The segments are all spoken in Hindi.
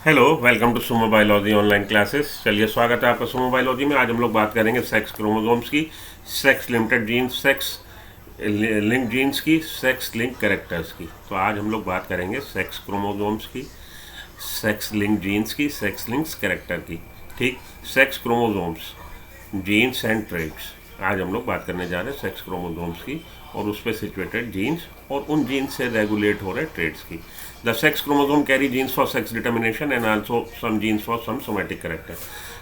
Hello, welcome to sumo biology online classes. चलिए, स्वागत है आपका सुमो बायोलॉजी में। आज हम लोग बात करेंगे सेक्स क्रोमोसोम्स की, sex limited genes, sex link genes की, सेक्स लिंक कैरेक्टर्स की। तो आज हम लोग बात करेंगे सेक्स क्रोमोसोम्स की, सेक्स लिंक जीन्स की, सेक्स लिंक्स कैरेक्टर की। ठीक, sex chromosomes, genes and traits. आज हम लोग बात करने जा रहे हैं सेक्स क्रोमोसोम्स की और उस पर सिचुएटेड जीन्स और उन जीन्स से रेगुलेट हो रहे ट्रेड्स की। The sex chromosome carry genes for sex determination and also some genes for some somatic character.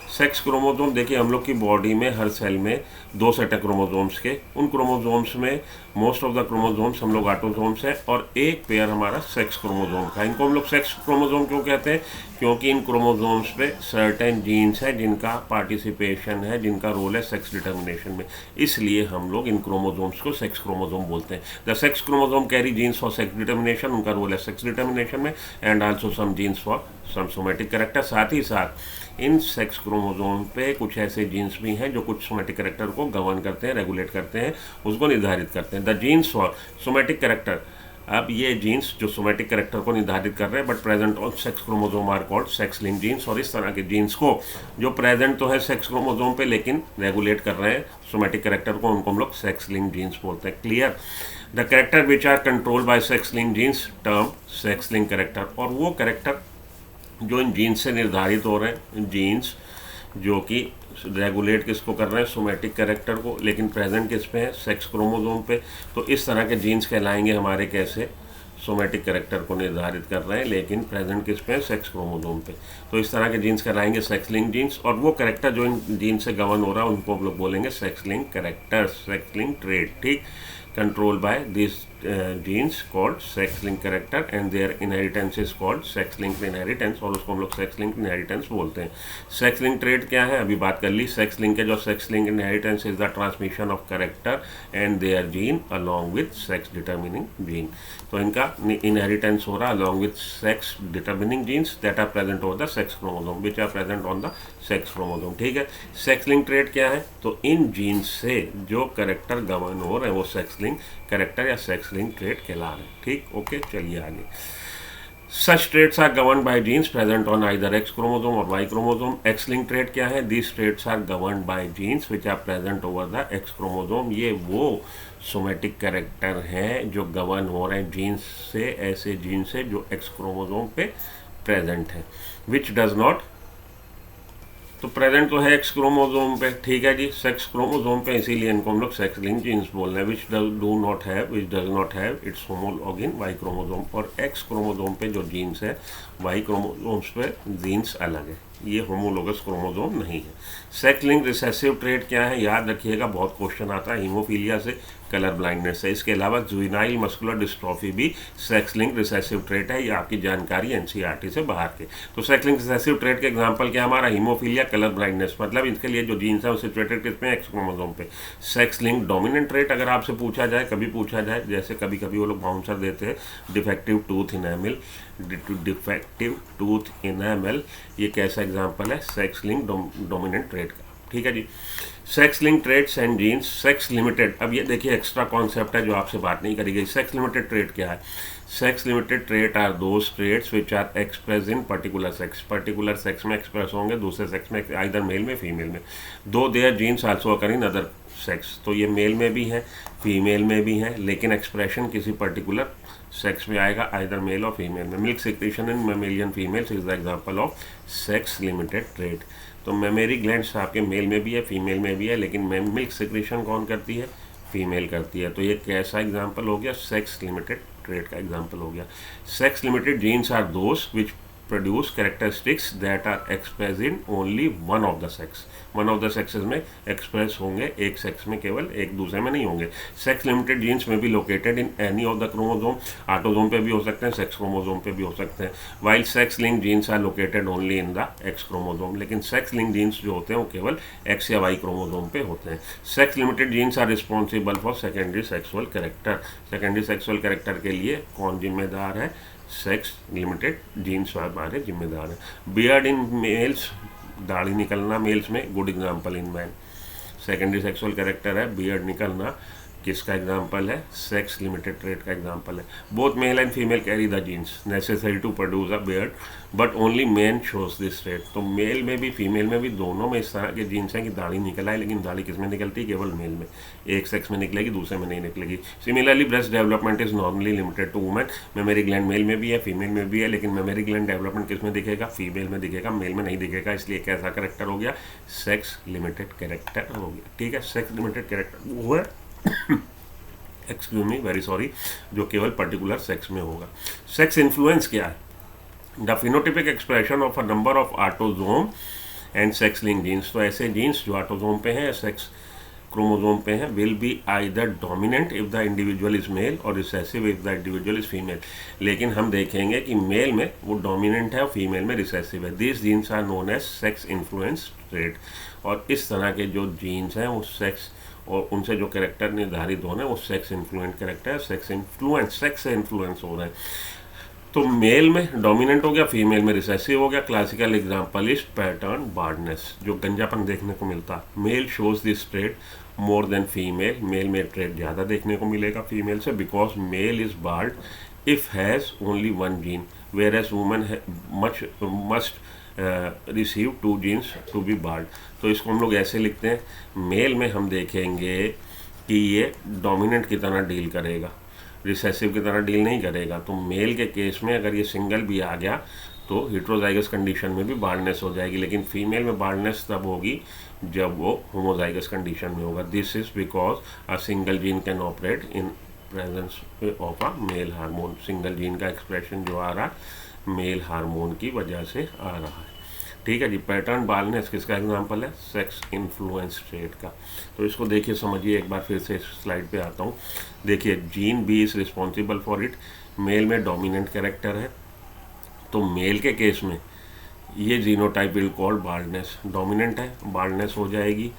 Sex chromosome, देखिए हम लोग की बॉडी में हर सेल में दो सेट है क्रोमोसोम्स के। उन क्रोमोसोम्स में मोस्ट ऑफ द क्रोमोसोम्स हम लोग ऑटोसोम्स हैं और एक पेयर हमारा सेक्स क्रोमोसोम का। इनको हम लोग सेक्स क्रोमोसोम क्यों कहते हैं? क्योंकि इन क्रोमोसोम्स पे सर्टेन जीन्स है जिनका पार्टिसिपेशन है, जिनका रोल है सेक्स डिटर्मिनेशन में। इसलिए हम लोग इन क्रोमोसोम्स को सेक्स क्रोमोसोम बोलते हैं। The sex chromosome carry genes for sex determination, उनका रोल है सेक्स डिटर्मिनेशन में, and also some genes for some somatic character. साथ ही साथ इन सेक्स क्रोमोसोम पे कुछ ऐसे जीन्स भी हैं जो कुछ सोमैटिक कैरेक्टर को गवर्न करते हैं, रेगुलेट करते हैं, उसको निर्धारित करते हैं। The genes for somatic character, अब ये जीन्स जो सोमैटिक कैरेक्टर को निर्धारित कर रहे हैं but present on sex chromosome are called sex link genes. और इस तरह के जीन्स को जो प्रेजेंट तो है सेक्स क्रोमोसोम पे लेकिन रेगुलेट कर रहे हैं सोमैटिक कैरेक्टर को, उनको हम लोग सेक्स लिंक जीन्स बोलते हैं। Clear? The character which are controlled by sex link genes term sex link character. और वो कैरेक्टर जो इन जीन्स से निर्धारित हो रहे हैं, जीन्स जो कि रेगुलेट किसको कर रहे हैं? सोमैटिक कैरेक्टर को, लेकिन प्रेजेंट किस पे है? सेक्स क्रोमोसोम पे। तो इस तरह के जीन्स कहलाएंगे हमारे कैसे? सोमैटिक कैरेक्टर को निर्धारित कर रहे हैं लेकिन प्रेजेंट किस पे है? सेक्स क्रोमोसोम पे। तो इस तरह के जीन्स कहलाएंगे सेक्स लिंक जीन्स। और वो कैरेक्टर जो इन जीन्स से गवर्न हो रहा है उनको हम लोग बोलेंगे sex link characters, sex link trade. ठीक, controlled by these genes called sex linked character and their inheritance is called sex linked inheritance, और उसको हम लोग sex linked inheritance बोलते हैं। sex linked trait क्या है? अभी बात कर ली। sex link है जो sex linked inheritance is the transmission of character and their gene along with sex determining gene। तो इनका inheritance हो रहा along with sex determining genes that are present over the sex chromosome which are present on the sex chromosome। ठीक है, sex linked trait क्या है? तो इन जीन्स से जो कैरेक्टर गवर्न हो रहे हैं वो सेक्स लिंक कैरेक्टर या सेक्स लिंक ट्रेट कहला रहे हैं। ठीक, ओके, चलिए आगे। Such traits are govern by genes present on either X chromosome और Y chromosome. X link trait क्या है? These traits are govern by genes which are present over the X chromosome. ये वो सोमैटिक कैरेक्टर हैं जो गवर्न हो रहे हैं जीन्स से, ऐसे जीन्स से जो एक्स क्रोमोसोम पे प्रेजेंट है। विच डज नॉट, तो प्रेजेंट तो है एक्स क्रोमोसोम पे, ठीक है जी, सेक्स क्रोमोसोम पे, इसीलिए इनको हम लोग सेक्स लिंक जीन्स बोल रहे हैं। Which do not have, which does not have its homolog in Y chromosome. और एक्स क्रोमोसोम पे जो जीन्स है, वाई क्रोमोसोम्स पे जीन्स अलग है, ये होमोलोगस क्रोमोसोम नहीं है। सेक्स लिंक रिसेसिव ट्रेट क्या है? याद रखिएगा, बहुत क्वेश्चन आता है हीमोफीलिया से, कलर ब्लाइंडनेस से। इसके अलावा जुवेनाइल मस्कुलर डिस्ट्रॉफी भी सेक्स लिंक रिसेसिव ट्रेट है। ये आपकी जानकारी एनसीईआरटी से बाहर के। तो सेक्स लिंक रिसेसिव ट्रेट के एग्जांपल क्या? हमारा हीमोफीलिया, कलर ब्लाइंडनेस। मतलब इसके लिए जो जीन्स है वो सिचुएटेड किस पे? एक्स क्रोमोसोम पे। सेक्स लिंक डोमिनेंट ट्रेट अगर आपसे पूछा जाए, कभी पूछा जाए, जैसे कभी कभी वो लोग बाउंसर देते हैं, defective tooth enamel, defective tooth enamel, ये कैसा एग्जाम्पल है? सेक्स लिंक डोमिनेंट ट्रेट का। ठीक है जी। Sex link traits and genes, sex limited. अब ये देखिए एक्स्ट्रा कॉन्सेप्ट है जो आपसे बात नहीं करी गई। सेक्स लिमिटेड ट्रेट क्या है? Sex limited trait are those traits which are express in particular sex. Particular sex में एक्सप्रेस होंगे, दूसरे सेक्स में, आइदर मेल में, फीमेल में। Though their genes also occur in other sex. तो ये मेल में भी है, फीमेल में भी है, लेकिन एक्सप्रेशन किसी पर्टिकुलर सेक्स में आएगा, आइदर मेल और फीमेल में। Milk secretion in mammalian females is the example of sex limited trait. तो मेमेरी ग्लैंड्स आपके मेल में भी है, फीमेल में भी है, लेकिन मिल्क सिक्रीशन कौन करती है? फीमेल करती है। तो ये कैसा एग्जांपल हो गया? सेक्स लिमिटेड ट्रेट का एग्जांपल हो गया। Sex limited genes are those which produce characteristics that are express in only one of the sex. One of the sexes में एक्सप्रेस होंगे, एक सेक्स में केवल, एक दूसरे में नहीं होंगे। सेक्स लिमिटेड जीन्स में भी located in any of the chromosome. Autosome पे भी हो सकते हैं, सेक्स क्रोमोसोम पे भी हो सकते हैं। While sex link genes are located only in the X chromosome. लेकिन सेक्स लिंक जीन्स जो होते हैं वो केवल एक्स या वाई क्रोमोसोम पे होते हैं। Sex limited genes are responsible for secondary sexual character. Secondary sexual character के लिए कौन जिम्मेदार है? सेक्स लिमिटेड जीन्स हमारे जिम्मेदार है। बियर्ड इन मेल्स, दाढ़ी निकलना मेल्स में, good example in man. Secondary sexual character है बियर्ड निकलना, किसका एग्जाम्पल है? सेक्स लिमिटेड ट्रेट का एग्जाम्पल है। Both male and female carry the genes necessary to produce a beard but only men shows this trait. तो मेल में भी फीमेल में भी दोनों में इस तरह के जीन्स हैं कि दाढ़ी निकल आए, लेकिन दाढ़ी किस में निकलती है? केवल मेल में। एक सेक्स में निकलेगी, दूसरे में नहीं निकलेगी। Similarly breast development is normally limited to women. Mammary gland male में भी है, फीमेल में भी है, लेकिन मेमोरी ग्लैंड डेवलपमेंट किस में दिखेगा? फीमेल में दिखेगा, मेल में नहीं दिखेगा। इसलिए कैसा करेक्टर हो गया? सेक्स लिमिटेड कैरेक्टर हो गया। ठीक है, सेक्स लिमिटेड कैरेक्टर वो है एक्सक्यूज मी, वेरी सॉरी, जो केवल पर्टिकुलर सेक्स में होगा। सेक्स इन्फ्लुएंस क्या है? The phenotypic expression of a number of autosome and sex link genes. तो ऐसे जीन्स जो ऑटोजोम पे हैं, सेक्स क्रोमोजोम पे हैं, will be either dominant if the individual is male और recessive if the individual is female. लेकिन हम देखेंगे कि मेल में वो डोमिनेंट है और फीमेल में रिसेसिव है। This genes are known as sex influence trait. और इस तरह के जो जीन्स हैं वो सेक्स और उनसे जो कैरेक्टर निर्धारित हो रहे हैं वो सेक्स इन्फ्लुएंट कैरेक्टर है, सेक्स से इन्फ्लुएंस हो रहे हैं। तो मेल में डोमिनेंट हो गया, फीमेल में रिसेसिव हो गया। Classical example is pattern baldness, जो गंजापन देखने को मिलता है। Male shows this trait more than female. Male में ट्रेट ज़्यादा देखने को मिलेगा फीमेल से, because male is bald if has only one gene whereas woman must receive 2 genes to be bald. तो इसको हम लोग ऐसे लिखते हैं, मेल में हम देखेंगे कि ये डोमिनेंट की तरह डील करेगा, रिसेसिव की तरह डील नहीं करेगा। तो मेल के केस में अगर ये सिंगल भी आ गया तो हेट्रोजाइगस कंडीशन में भी बार्डनेस हो जाएगी, लेकिन फीमेल में बार्डनेस तब होगी जब वो होमोजाइगस कंडीशन में होगा। This is because a single gene can operate in presence of a male hormone. Single gene का एक्सप्रेशन जो आ रहा मेल हार्मोन की वजह से आ रहा है। ठीक है जी। पैटर्न बार्डनेस किसका एग्जांपल है? सेक्स इन्फ्लुएंस ट्रेट का। तो इसको देखिए, समझिए, एक बार फिर से इस स्लाइड पे आता हूँ। देखिए, gene B is responsible for it. Male में डोमिनेंट कैरेक्टर है, तो मेल के केस में ये genotype will called baldness. Dominant है, बार्डनेस हो जाएगी।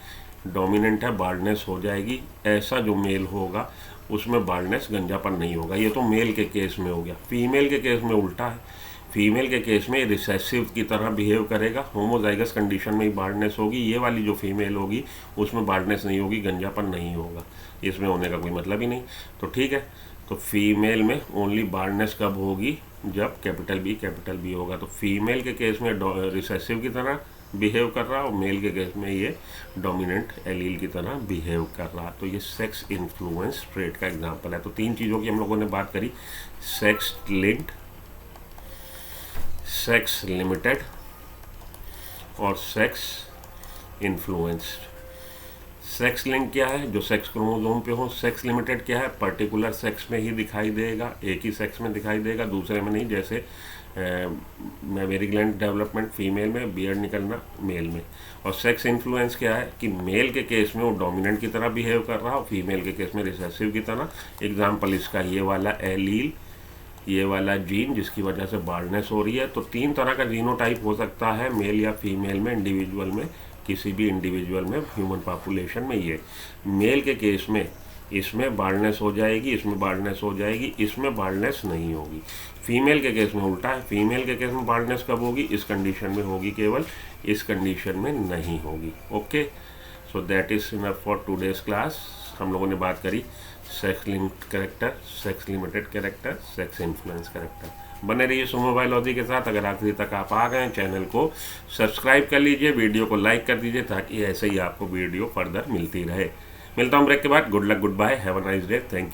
डोमिनेंट है, बार्डनेस हो जाएगी। ऐसा जो मेल होगा उसमें बार्डनेस, गंजापन नहीं होगा। ये तो मेल के केस में हो गया। फीमेल के केस में उल्टा है। फीमेल के केस में रिसेसिव की तरह बिहेव करेगा, होमोजाइगस कंडीशन में ही बार्डनेस होगी। ये वाली जो फीमेल होगी उसमें बार्डनेस नहीं होगी, गंजापन नहीं होगा, इसमें होने का कोई मतलब ही नहीं। तो ठीक है, तो फीमेल में ओनली बार्डनेस कब होगी? जब कैपिटल बी होगा। तो फीमेल के केस में रिसेसिव की तरह बिहेव कर रहा और मेल के केस में ये डोमिनेंट एलील की तरह बिहेव कर रहा। तो ये सेक्स इन्फ्लुएंस ट्रेट का एग्जांपल है। तो 3 चीज़ों की हम लोगों ने बात करी, सेक्स लिंक्ड, सेक्स लिमिटेड और सेक्स इन्फ्लुएंस्ड। सेक्स लिंक क्या है? जो सेक्स क्रोमोसोम पे हो। सेक्स लिमिटेड क्या है? पर्टिकुलर सेक्स में ही दिखाई देगा, एक ही सेक्स में दिखाई देगा, दूसरे में नहीं। जैसे मेमोरी ग्लैंड डेवलपमेंट फीमेल में, बियर्ड निकलना मेल में। और सेक्स इन्फ्लुएंस क्या है कि मेल के केस में वो डोमिनेंट की तरह बिहेव कर रहा और फीमेल के केस में रिसेसिव की तरह। एग्जाम्पल इसका ये वाला एलील, ये वाला जीन जिसकी वजह से बार्डनेस हो रही है। तो 3 तरह का जीनोटाइप हो सकता है मेल या फीमेल में, इंडिविजुअल में, किसी भी इंडिविजुअल में, ह्यूमन पॉपुलेशन में। ये मेल के केस में इसमें बार्डनेस हो जाएगी, इसमें बार्डनेस हो जाएगी, इसमें बार्डनेस नहीं होगी। फीमेल के केस में उल्टा है। फीमेल के केस में बार्डनेस कब होगी? इस कंडीशन में होगी केवल, इस कंडीशन में नहीं होगी। Okay, so that is enough for today's class. हम लोगों ने बात करी sex linked character, sex limited character, sex influence character. बने रहिए सुमो बायोलॉजी के साथ। अगर आखिरी तक आप आ गए, चैनल को सब्सक्राइब कर लीजिए, वीडियो को लाइक कर दीजिए, ताकि ऐसे ही आपको वीडियो फर्दर मिलती रहे। मिलता हूँ ब्रेक के बाद। Good luck, goodbye, have a nice day, thank you.